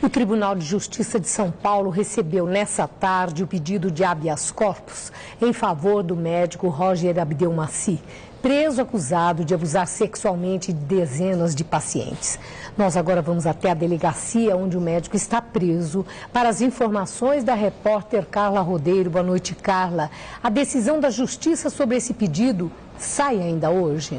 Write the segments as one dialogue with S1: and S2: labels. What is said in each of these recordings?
S1: O Tribunal de Justiça de São Paulo recebeu nessa tarde o pedido de habeas corpus em favor do médico Roger Abdelmaci, preso acusado de abusar sexualmente de dezenas de pacientes. Nós agora vamos até a delegacia onde o médico está preso para as informações da repórter Carla Rodeiro. Boa noite, Carla. A decisão da Justiça sobre esse pedido sai ainda hoje?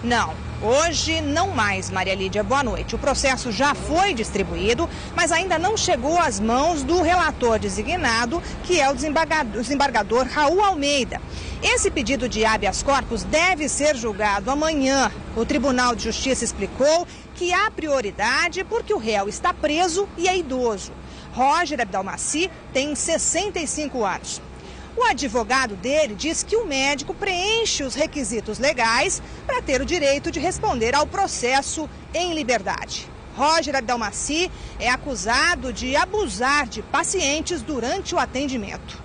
S2: Não, hoje não mais, Maria Lídia. Boa noite. O processo já foi distribuído, mas ainda não chegou às mãos do relator designado, que é o desembargador Raul Almeida. Esse pedido de habeas corpus deve ser julgado amanhã. O Tribunal de Justiça explicou que há prioridade porque o réu está preso e é idoso. Roger Abdelmaci tem 65 anos. O advogado dele diz que o médico preenche os requisitos legais para ter o direito de responder ao processo em liberdade. Roger Abdelmaci é acusado de abusar de pacientes durante o atendimento.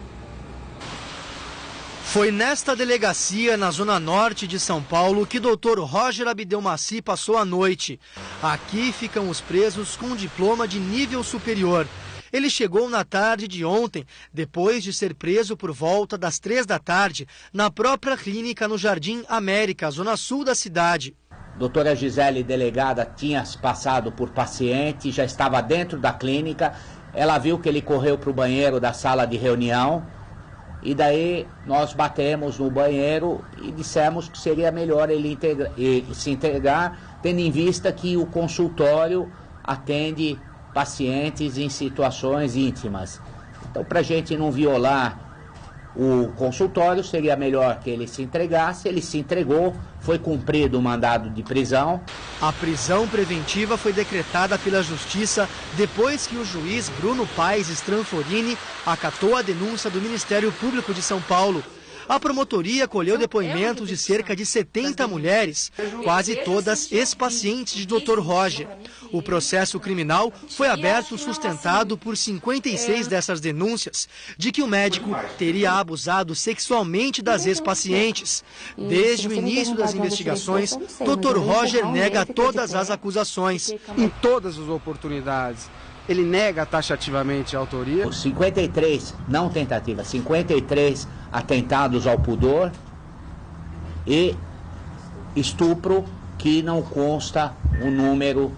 S3: Foi nesta delegacia, na zona norte de São Paulo, que o Dr. Roger Abdelmaci passou a noite. Aqui ficam os presos com diploma de nível superior. Ele chegou na tarde de ontem, depois de ser preso por volta das 3 da tarde, na própria clínica no Jardim América, zona sul da cidade.
S4: Doutora Gisele, delegada, tinha passado por paciente, já estava dentro da clínica. Ela viu que ele correu para o banheiro da sala de reunião e daí nós batemos no banheiro e dissemos que seria melhor ele se integrar, tendo em vista que o consultório atende pacientes em situações íntimas. Então, para a gente não violar o consultório, seria melhor que ele se entregasse. Ele se entregou, foi cumprido o mandado de prisão.
S3: A prisão preventiva foi decretada pela Justiça depois que o juiz Bruno Paes Stranforini acatou a denúncia do Ministério Público de São Paulo. A promotoria colheu depoimentos de cerca de 70 mulheres, quase todas ex-pacientes de Dr. Roger. O processo criminal foi aberto sustentado por 56 dessas denúncias, de que o médico teria abusado sexualmente das ex-pacientes. Desde o início das investigações, Dr. Roger nega todas as acusações.
S5: Em todas as oportunidades, ele nega taxativamente a autoria.
S4: 53, não tentativa, 53 atentados ao pudor e estupro que não consta o número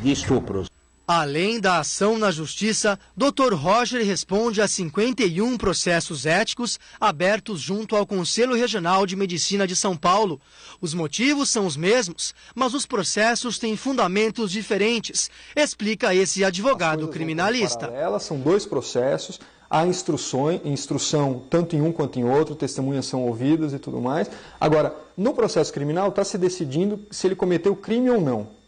S4: de estupros.
S3: Além da ação na Justiça, Dr. Roger responde a 51 processos éticos abertos junto ao Conselho Regional de Medicina de São Paulo. Os motivos são os mesmos, mas os processos têm fundamentos diferentes, explica esse advogado criminalista.
S6: Elas são dois processos, há instrução tanto em um quanto em outro, testemunhas são ouvidas e tudo mais. Agora, no processo criminal está se decidindo se ele cometeu crime ou não.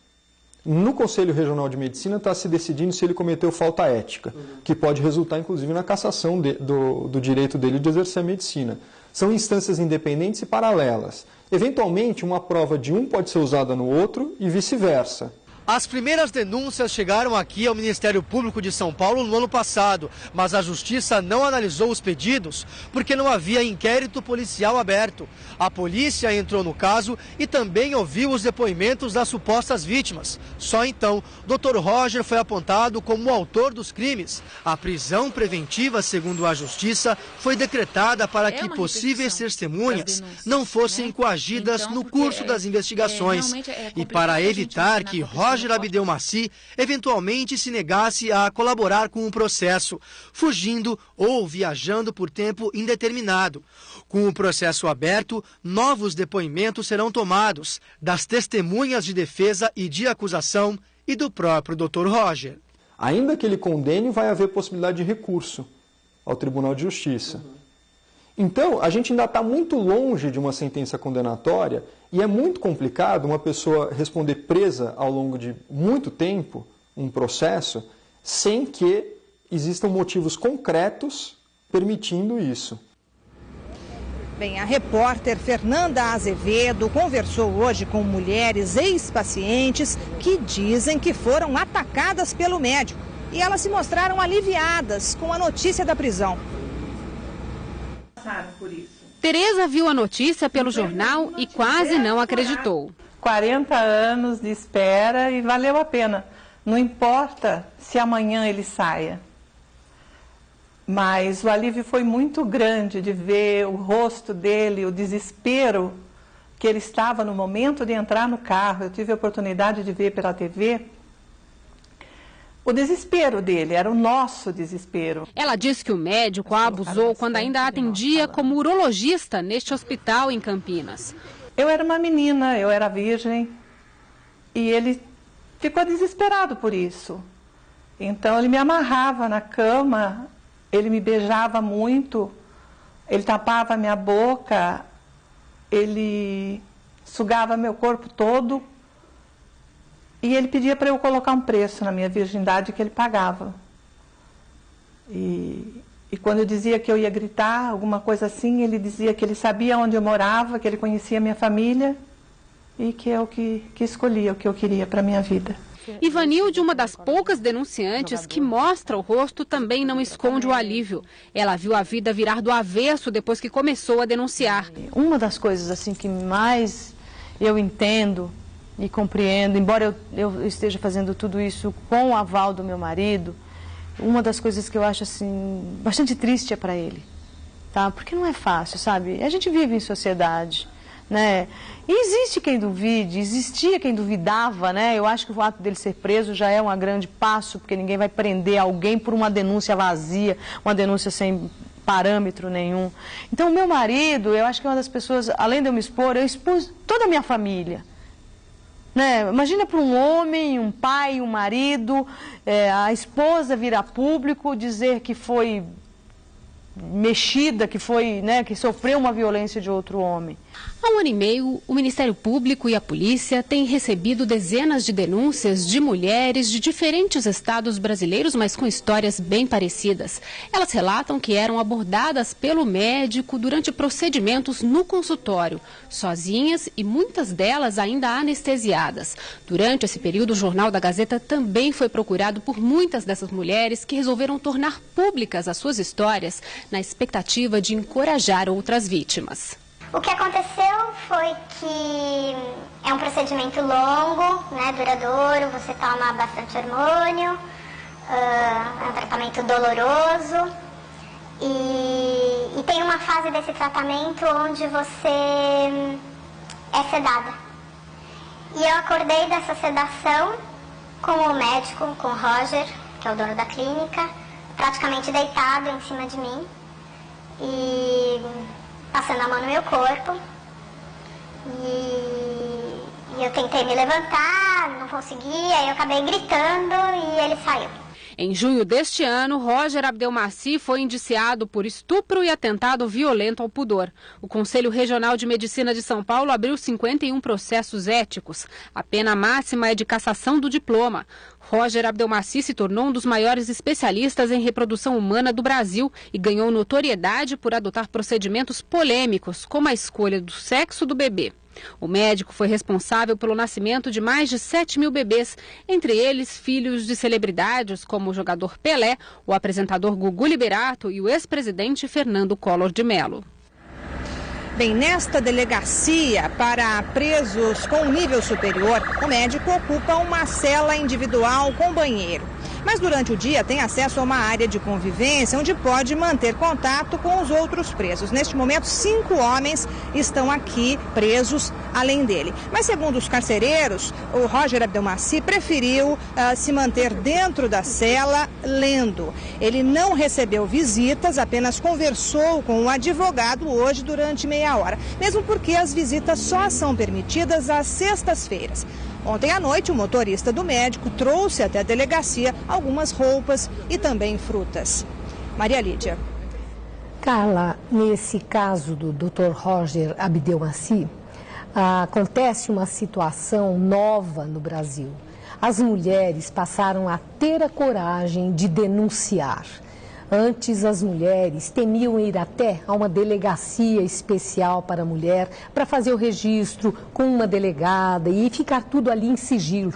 S6: No Conselho Regional de Medicina está se decidindo se ele cometeu falta ética, que pode resultar, inclusive, na cassação do direito dele de exercer a medicina. São instâncias independentes e paralelas. Eventualmente, uma prova de um pode ser usada no outro e vice-versa.
S3: As primeiras denúncias chegaram aqui ao Ministério Público de São Paulo no ano passado, mas a Justiça não analisou os pedidos porque não havia inquérito policial aberto. A polícia entrou no caso e também ouviu os depoimentos das supostas vítimas. Só então, Dr. Roger foi apontado como o autor dos crimes. A prisão preventiva, segundo a Justiça, foi decretada para que possíveis testemunhas não fossem coagidas no curso das investigações e para evitar que Roger Abdelmaci eventualmente se negasse a colaborar com o processo, fugindo ou viajando por tempo indeterminado. Com o processo aberto, novos depoimentos serão tomados das testemunhas de defesa e de acusação e do próprio Dr. Roger.
S6: Ainda que ele condene, vai haver possibilidade de recurso ao Tribunal de Justiça. Então, a gente ainda está muito longe de uma sentença condenatória e é muito complicado uma pessoa responder presa ao longo de muito tempo, um processo, sem que existam motivos concretos permitindo isso.
S2: Bem, a repórter Fernanda Azevedo conversou hoje com mulheres ex-pacientes que dizem que foram atacadas pelo médico e elas se mostraram aliviadas com a notícia da prisão.
S7: Por isso.
S8: Tereza viu a notícia pelo jornal e quase não acreditou.
S7: 40 anos de espera e valeu a pena. Não importa se amanhã ele saia. Mas o alívio foi muito grande de ver o rosto dele, o desespero que ele estava no momento de entrar no carro. Eu tive a oportunidade de ver pela TV. O desespero dele era o nosso desespero.
S8: Ela diz que o médico a abusou quando ainda a atendia como urologista neste hospital em Campinas.
S7: Eu era uma menina, eu era virgem, e ele ficou desesperado por isso. Então ele me amarrava na cama, ele me beijava muito, ele tapava minha boca, ele sugava meu corpo todo. E ele pedia para eu colocar um preço na minha virgindade que ele pagava. E quando eu dizia que eu ia gritar, alguma coisa assim, ele dizia que ele sabia onde eu morava, que ele conhecia a minha família e que é o que escolhia, o que eu queria para a minha vida.
S8: Ivanilde, uma das poucas denunciantes que mostra o rosto, também não esconde o alívio. Ela viu a vida virar do avesso depois que começou a denunciar.
S9: Uma das coisas assim que mais eu entendo e compreendo, embora eu esteja fazendo tudo isso com o aval do meu marido, uma das coisas que eu acho assim bastante triste é para ele, tá? Porque não é fácil, sabe? A gente vive em sociedade, né? E existe quem duvide, existia quem duvidava, né? Eu acho que o ato dele ser preso já é um grande passo, porque ninguém vai prender alguém por uma denúncia vazia, uma denúncia sem parâmetro nenhum. Então, o meu marido, eu acho que é uma das pessoas, além de eu me expor, eu expus toda a minha família. Né? Imagina para um homem, um pai, um marido, a esposa vir a público dizer que foi mexida, que foi, né, que sofreu uma violência de outro homem.
S8: Há um ano e meio, o Ministério Público e a polícia têm recebido dezenas de denúncias de mulheres de diferentes estados brasileiros, mas com histórias bem parecidas. Elas relatam que eram abordadas pelo médico durante procedimentos no consultório, sozinhas e muitas delas ainda anestesiadas. Durante esse período, o Jornal da Gazeta também foi procurado por muitas dessas mulheres que resolveram tornar públicas as suas histórias na expectativa de encorajar outras vítimas.
S10: O que aconteceu foi que é um procedimento longo, né, duradouro, você toma bastante hormônio, é um tratamento doloroso e tem uma fase desse tratamento onde você é sedada. E eu acordei dessa sedação com o médico, com o Roger, que é o dono da clínica, praticamente deitado em cima de mim e passando a mão no meu corpo. E eu tentei me levantar, não consegui, aí eu acabei gritando e ele saiu.
S8: Em junho deste ano, Roger Abdelmaci foi indiciado por estupro e atentado violento ao pudor. O Conselho Regional de Medicina de São Paulo abriu 51 processos éticos. A pena máxima é de cassação do diploma. Roger Abdelmaci se tornou um dos maiores especialistas em reprodução humana do Brasil e ganhou notoriedade por adotar procedimentos polêmicos, como a escolha do sexo do bebê. O médico foi responsável pelo nascimento de mais de 7.000 bebês, entre eles filhos de celebridades como o jogador Pelé, o apresentador Gugu Liberato e o ex-presidente Fernando Collor de Mello.
S2: Bem, nesta delegacia para presos com nível superior, o médico ocupa uma cela individual com banheiro. Mas durante o dia tem acesso a uma área de convivência onde pode manter contato com os outros presos. Neste momento, 5 homens estão aqui presos além dele. Mas segundo os carcereiros, o Roger Abdelmaci preferiu se manter dentro da cela lendo. Ele não recebeu visitas, apenas conversou com o advogado hoje durante meia hora. Mesmo porque as visitas só são permitidas às sextas-feiras. Ontem à noite, o motorista do médico trouxe até a delegacia algumas roupas e também frutas. Maria Lídia.
S1: Carla, nesse caso do Dr. Roger Abdelmaci, acontece uma situação nova no Brasil. As mulheres passaram a ter a coragem de denunciar. Antes, as mulheres temiam ir até a uma delegacia especial para a mulher para fazer o registro com uma delegada e ficar tudo ali em sigilo.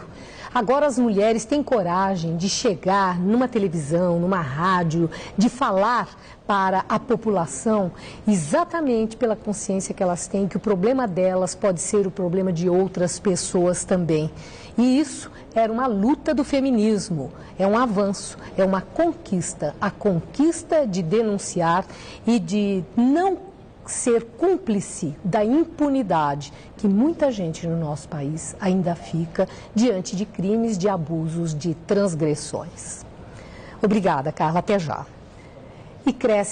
S1: Agora as mulheres têm coragem de chegar numa televisão, numa rádio, de falar para a população exatamente pela consciência que elas têm, que o problema delas pode ser o problema de outras pessoas também. E isso era uma luta do feminismo, é um avanço, é uma conquista, a conquista de denunciar e de não ser cúmplice da impunidade que muita gente no nosso país ainda fica diante de crimes, de abusos, de transgressões. Obrigada, Carla, até já. E cresce